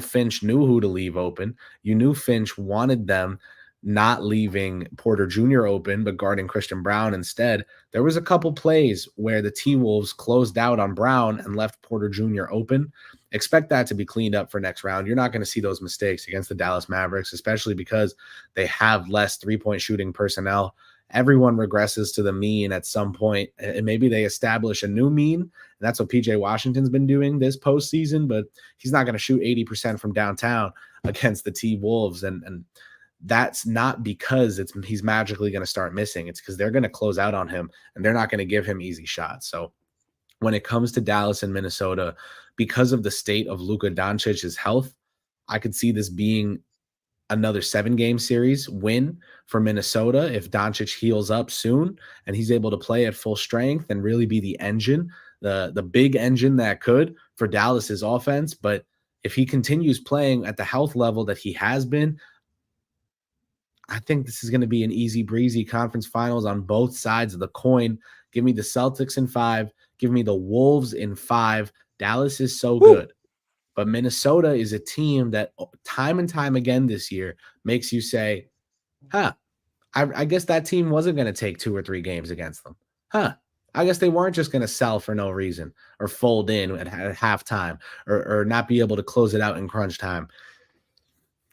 Finch knew who to leave open. You knew Finch wanted them not leaving Porter Jr. open, but guarding Christian Brown instead. There was a couple plays where the T-Wolves closed out on Brown and left Porter Jr. open. Expect that to be cleaned up for next round. You're not going to see those mistakes against the Dallas Mavericks, especially because they have less three-point shooting personnel. Everyone regresses to the mean at some point, and maybe they establish a new mean. And that's what PJ Washington's been doing this postseason, but he's not going to shoot 80% from downtown against the T-Wolves. And that's not because he's magically going to start missing. It's because they're going to close out on him, and they're not going to give him easy shots. So when it comes to Dallas and Minnesota, because of the state of Luka Doncic's health, I could see this being another 7-game series win for Minnesota if Doncic heals up soon and he's able to play at full strength and really be the engine, the big engine that could for Dallas's offense. But if he continues playing at the health level that he has been, I think this is going to be an easy breezy conference finals on both sides of the coin. Give me the Celtics in 5. Give me the Wolves in 5. Dallas is so good. But Minnesota is a team that time and time again this year makes you say, I guess that team wasn't going to take 2 or 3 games against them. I guess they weren't just going to sell for no reason or fold in at halftime or not be able to close it out in crunch time.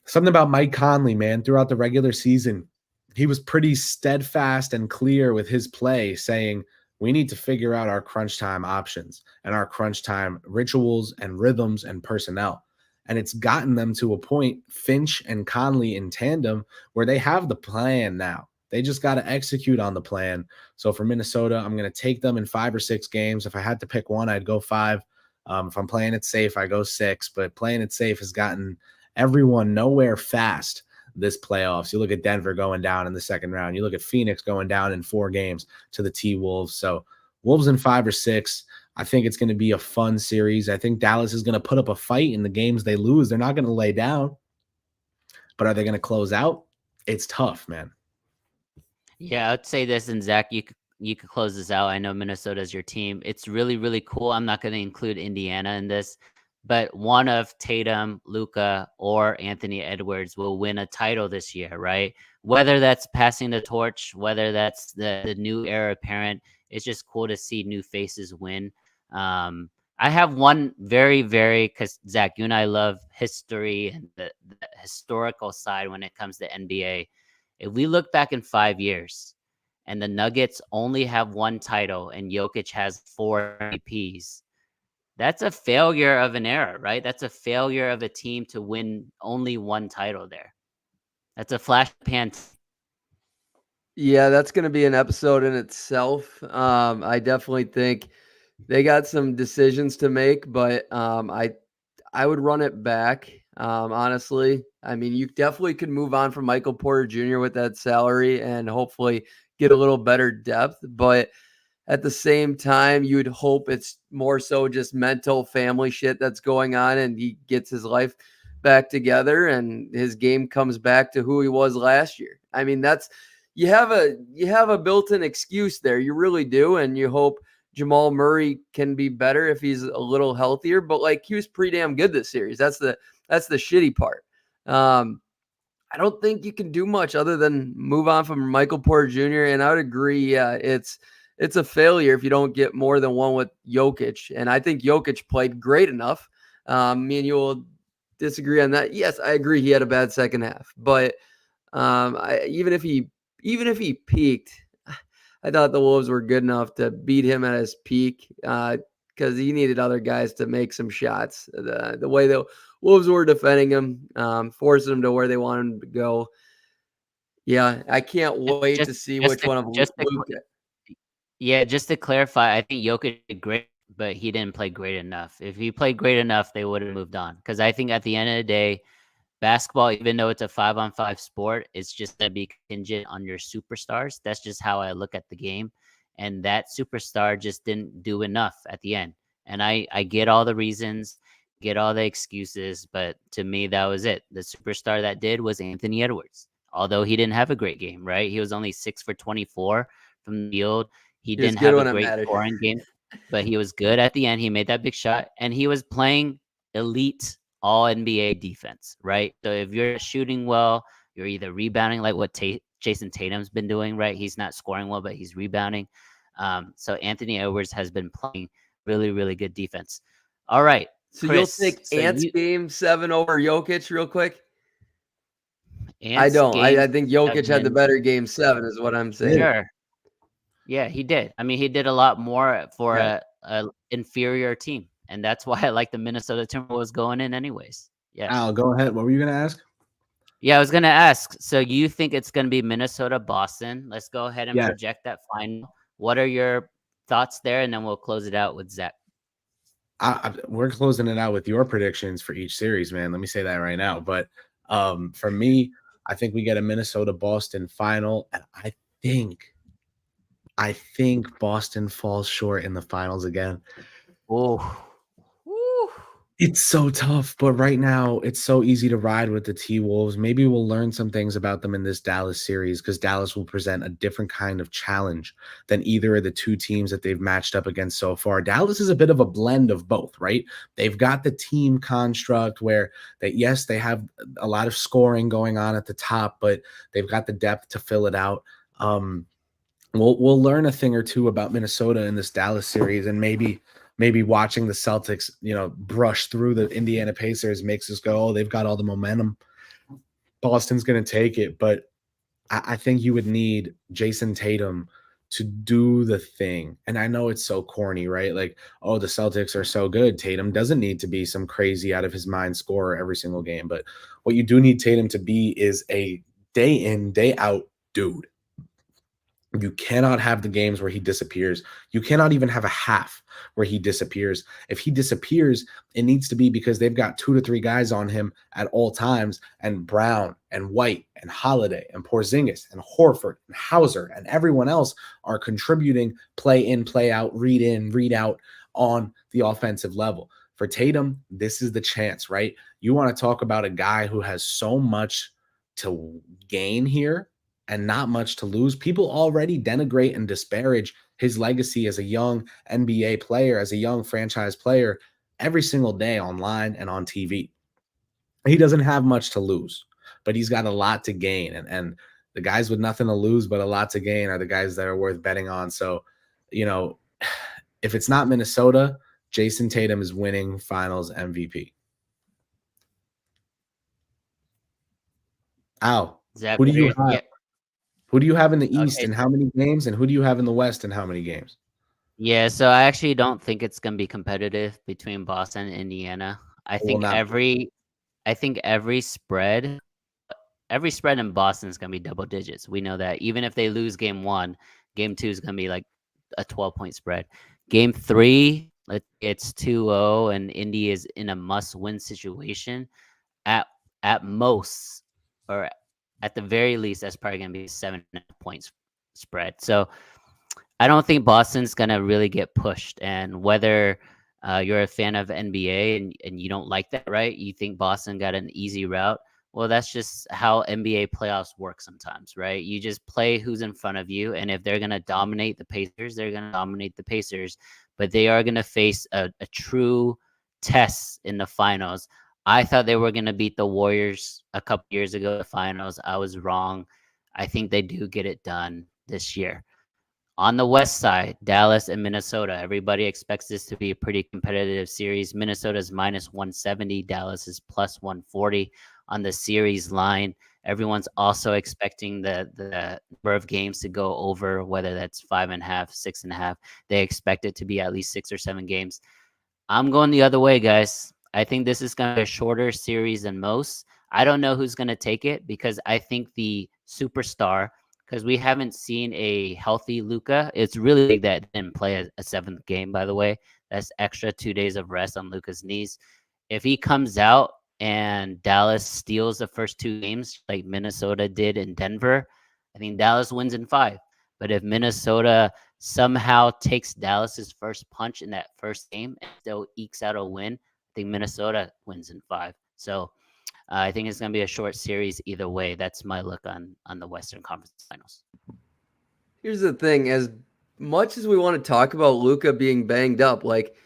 Something about Mike Conley, man, throughout the regular season, he was pretty steadfast and clear with his play, saying, we need to figure out our crunch time options and our crunch time rituals and rhythms and personnel. And it's gotten them to a point, Finch and Conley in tandem, where they have the plan now. They just got to execute on the plan. So for Minnesota, I'm going to take them in 5 or 6 games. If I had to pick one, I'd go 5. If I'm playing it safe, I go 6. But playing it safe has gotten everyone nowhere fast this playoffs. You look at Denver going down in the second round. You look at Phoenix going down in 4 games to the T-Wolves. So Wolves in 5 or 6. I think it's going to be a fun series. I think Dallas is going to put up a fight in the games they lose. They're not going to lay down. But are they going to close out? It's tough, man. Yeah, I'd say this, and Zach, you could close this out. I know Minnesota is your team. It's really, really cool. I'm not going to include Indiana in this, but one of Tatum, Luka, or Anthony Edwards will win a title this year, right? Whether that's passing the torch, whether that's the new heir apparent, it's just cool to see new faces win. I have one very, because Zach, you and I love history and the historical side when it comes to NBA. If we look back in 5 years and the Nuggets only have 1 title and Jokic has 4 MVPs, that's a failure of an era, right? That's a failure of a team to win only 1 title there. That's a flash pan. Yeah, that's going to be an episode in itself. I definitely think they got some decisions to make, but I would run it back. Honestly, I mean, you definitely could move on from Michael Porter Jr. with that salary and hopefully get a little better depth. But at the same time, you'd hope it's more so just mental family shit that's going on and he gets his life back together and his game comes back to who he was last year. I mean, you have a built-in excuse there. You really do. And you hope Jamal Murray can be better if he's a little healthier, but like he was pretty damn good this series. That's the shitty part. I don't think you can do much other than move on from Michael Porter Jr. And I would agree. Yeah, it's a failure if you don't get more than 1 with Jokic. And I think Jokic played great enough. Me and you will disagree on that. Yes, I agree. He had a bad second half, but even if he peaked, I thought the Wolves were good enough to beat him at his peak because he needed other guys to make some shots. The way the Wolves were defending him, forcing him to where they wanted him to go. Yeah, I can't wait to see which one of Luka. Yeah, just to clarify, I think Jokic did great but he didn't play great enough. If he played great enough, they would have moved on. Because I think at the end of the day, basketball, even though it's a 5-on-5 sport, it's just going to be contingent on your superstars. That's just how I look at the game. And that superstar just didn't do enough at the end. And I get all the reasons, get all the excuses, but to me, that was it. The superstar that did was Anthony Edwards. Although he didn't have a great game, right? He was only 6 for 24 from the field. He didn't have a great scoring game, but he was good at the end. He made that big shot, and he was playing elite all NBA defense, right? So if you're shooting well, you're either rebounding like what Jason Tatum's been doing, right? He's not scoring well, but he's rebounding. So Anthony Edwards has been playing really, really good defense. All right. So Chris, you'll take Ant's game 7 over Jokic real quick? Ant's I don't. I think Jokic 7, had the better game 7 is what I'm saying. Sure. Yeah, he did. I mean, he did a lot more for a inferior team. And that's why I like the Minnesota Timberwolves going in anyways. Yeah. Al, go ahead. What were you going to ask? Yeah, I was going to ask. So you think it's going to be Minnesota-Boston? Let's go ahead and project that final. What are your thoughts there? And then we'll close it out with Zach. We're closing it out with your predictions for each series, man. Let me say that right now. But for me, I think we get a Minnesota-Boston final. And I think Boston falls short in the finals again. Oh, it's so tough, but right now it's so easy to ride with the T-Wolves. Maybe we'll learn some things about them in this Dallas series because Dallas will present a different kind of challenge than either of the two teams that they've matched up against so far. Dallas is a bit of a blend of both, right? They've got the team construct where they have a lot of scoring going on at the top, but they've got the depth to fill it out. We'll learn a thing or two about Minnesota in this Dallas series, and maybe watching the Celtics, brush through the Indiana Pacers makes us go, oh, they've got all the momentum. Boston's going to take it. But I think you would need Jason Tatum to do the thing. And I know it's so corny, right? Like, oh, the Celtics are so good. Tatum doesn't need to be some crazy out of his mind scorer every single game. But what you do need Tatum to be is a day in, day out dude. You cannot have the games where he disappears. You cannot even have a half where he disappears. If he disappears, it needs to be because they've got 2 to 3 guys on him at all times, and Brown and White and Holiday and Porzingis and Horford and Hauser and everyone else are contributing play in, play out, read in, read out on the offensive level. For Tatum, this is the chance, right? You want to talk about a guy who has so much to gain here and not much to lose. People already denigrate and disparage his legacy as a young NBA player, as a young franchise player, every single day online and on TV. He doesn't have much to lose, but he's got a lot to gain. And the guys with nothing to lose but a lot to gain are the guys that are worth betting on. So, if it's not Minnesota, Jason Tatum is winning finals MVP. Al, Exactly. who do you have? Yeah. Who do you have in the East and how many games? And who do you have in the West and how many games? Yeah, so I actually don't think it's going to be competitive between Boston and Indiana. I think every spread in Boston is going to be double digits. We know that. Even if they lose game 1, game 2 is going to be like a 12-point spread. Game 3, it's 2-0, and Indy is in a must-win situation. At most, or at the very least, that's probably going to be 7 points spread. So I don't think Boston's going to really get pushed. And whether you're a fan of NBA and you don't like that, right? You think Boston got an easy route. Well, that's just how NBA playoffs work sometimes, right? You just play who's in front of you. And if they're going to dominate the Pacers, they're going to dominate the Pacers. But they are going to face a true test in the finals. I thought they were going to beat the Warriors a couple years ago in the finals. I was wrong. I think they do get it done this year. On the West side, Dallas and Minnesota. Everybody expects this to be a pretty competitive series. Minnesota's minus 170. Dallas is plus 140 on the series line. Everyone's also expecting the number of games to go over, whether that's 5.5, 6.5. They expect it to be at least 6 or 7 games. I'm going the other way, guys. I think this is going to be a shorter series than most. I don't know who's going to take it because I think the superstar, because we haven't seen a healthy Luka. It's really big that didn't play a 7th game, by the way. That's extra 2 days of rest on Luka's knees. If he comes out and Dallas steals the first 2 games like Minnesota did in Denver, I think Dallas wins in 5. But if Minnesota somehow takes Dallas's first punch in that first game and still ekes out a win, I think Minnesota wins in 5. So I think it's going to be a short series either way. That's my look on the Western Conference Finals. Here's the thing: as much as we want to talk about Luka being banged up, like,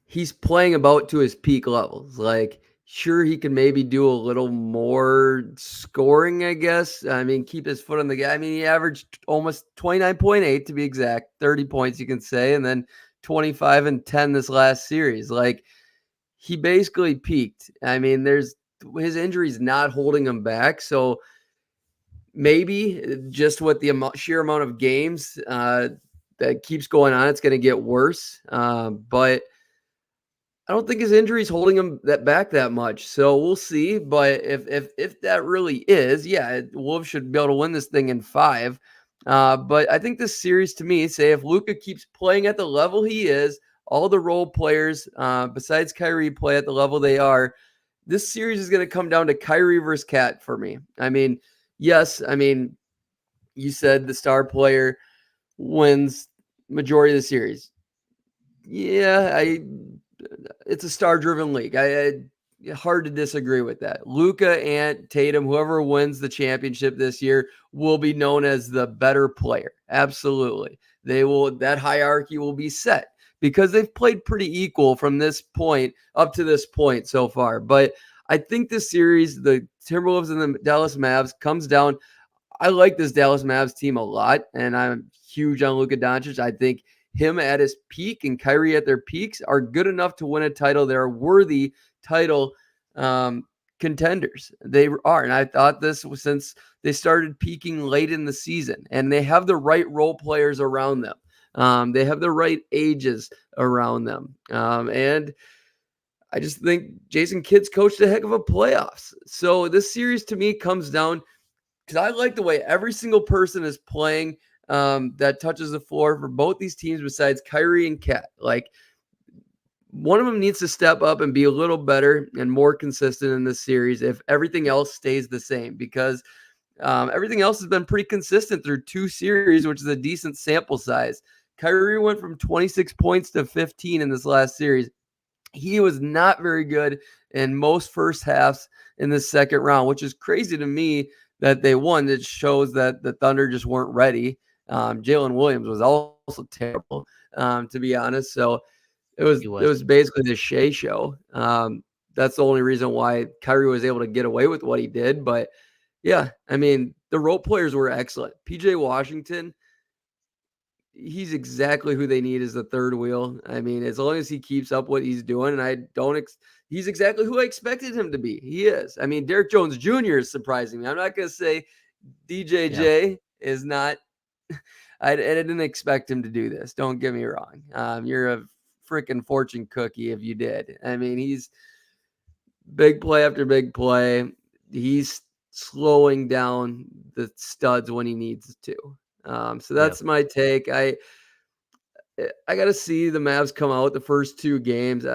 he's playing about to his peak levels. Like, sure, he can maybe do a little more scoring, I guess. I mean, keep his foot on the gas. I mean, he averaged almost 29.8 to be exact, 30 points, you can say, and then 25 and 10 this last series. Like, he basically peaked. I mean, his injury's not holding him back. So maybe just with the sheer amount of games that keeps going on, it's going to get worse. But I don't think his injury is holding him back that much. So we'll see. But if that really is, yeah, Wolves should be able to win this thing in 5. But I think this series, to me, say if Luka keeps playing at the level he is, all the role players besides Kyrie play at the level they are, this series is going to come down to Kyrie versus Cat for me. I mean, yes, I mean, you said the star player wins majority of the series. Yeah, it's a star-driven league. Hard to disagree with that. Luka and Tatum, whoever wins the championship this year, will be known as the better player. Absolutely. That hierarchy will be set because they've played pretty equal from this point up to this point so far. But I think this series, the Timberwolves and the Dallas Mavs, comes down. I like this Dallas Mavs team a lot, and I'm huge on Luka Doncic. I think him at his peak and Kyrie at their peaks are good enough to win a title. They're worthy title contenders. They are. And I thought this was since they started peaking late in the season, and they have the right role players around them. They have the right ages around them. And I just think Jason Kidd's coached a heck of a playoffs. So this series to me comes down because I like the way every single person is playing that touches the floor for both these teams besides Kyrie and Cat. Like, one of them needs to step up and be a little better and more consistent in this series if everything else stays the same, because everything else has been pretty consistent through 2 series, which is a decent sample size. Kyrie went from 26 points to 15 in this last series. He was not very good in most first halves in the second round, which is crazy to me that they won. It shows that the Thunder just weren't ready. Jalen Williams was also terrible, to be honest. So it was basically the Shea show. That's the only reason why Kyrie was able to get away with what he did. But yeah, I mean, the role players were excellent. PJ Washington, he's exactly who they need as the third wheel. I mean, as long as he keeps up what he's doing, and he's exactly who I expected him to be. He is. I mean, Derrick Jones Jr. is surprising me. I'm not going to say DJJ is not. I didn't expect him to do this. Don't get me wrong. You're a freaking fortune cookie if you did. I mean, he's big play after big play. He's slowing down the studs when he needs to. So that's my take. I got to see the Mavs come out the first 2 games.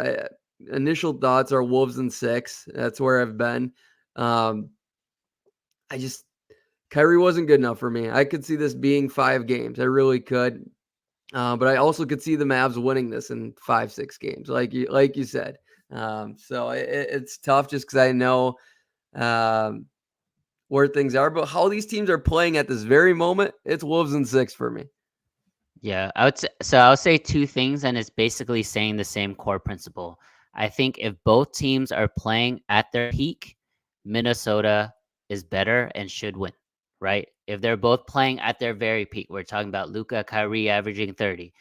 Initial thoughts are Wolves in 6. That's where I've been. Kyrie wasn't good enough for me. I could see this being 5 games. I really could. But I also could see the Mavs winning this in 5-6 games, like you said. So it's tough just because I know where things are, but how these teams are playing at this very moment, it's Wolves in 6 for me. Yeah, I'll say 2 things, and it's basically saying the same core principle. I think if both teams are playing at their peak, Minnesota is better and should win, right? If they're both playing at their very peak, we're talking about Luka, Kyrie averaging 30.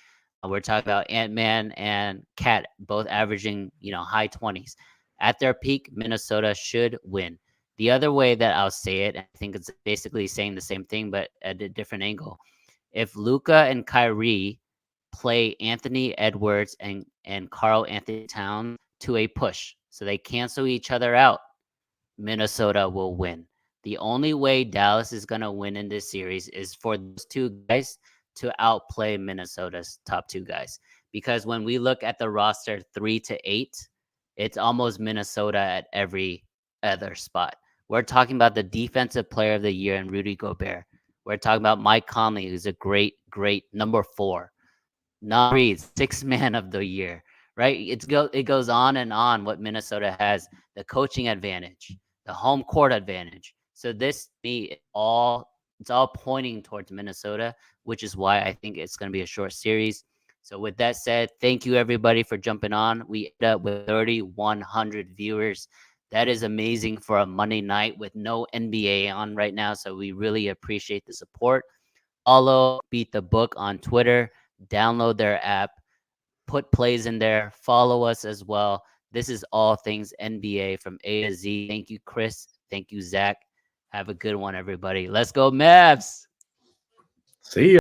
We're talking about Ant-Man and Cat both averaging, high 20s. At their peak, Minnesota should win. The other way that I'll say it, I think it's basically saying the same thing, but at a different angle. If Luka and Kyrie play Anthony Edwards and Karl Anthony Towns to a push, so they cancel each other out, Minnesota will win. The only way Dallas is going to win in this series is for those 2 guys to outplay Minnesota's top 2 guys. because when we look at the roster 3 to 8, it's almost Minnesota at every other spot. We're talking about the defensive player of the year in Rudy Gobert. We're talking about Mike Conley, who's a great number 4. Naz Reid, 6th man of the year, right? It goes on and on what Minnesota has, the coaching advantage, the home court advantage. So this, it's all pointing towards Minnesota, which is why I think it's going to be a short series. So with that said, thank you everybody for jumping on. We ended up with 3,100 viewers. That is amazing for a Monday night with no NBA on right now. So we really appreciate the support. Follow Beat the Book on Twitter. Download their app. Put plays in there. Follow us as well. This is all things NBA from A to Z. Thank you, Chris. Thank you, Zach. Have a good one, everybody. Let's go, Mavs. See ya.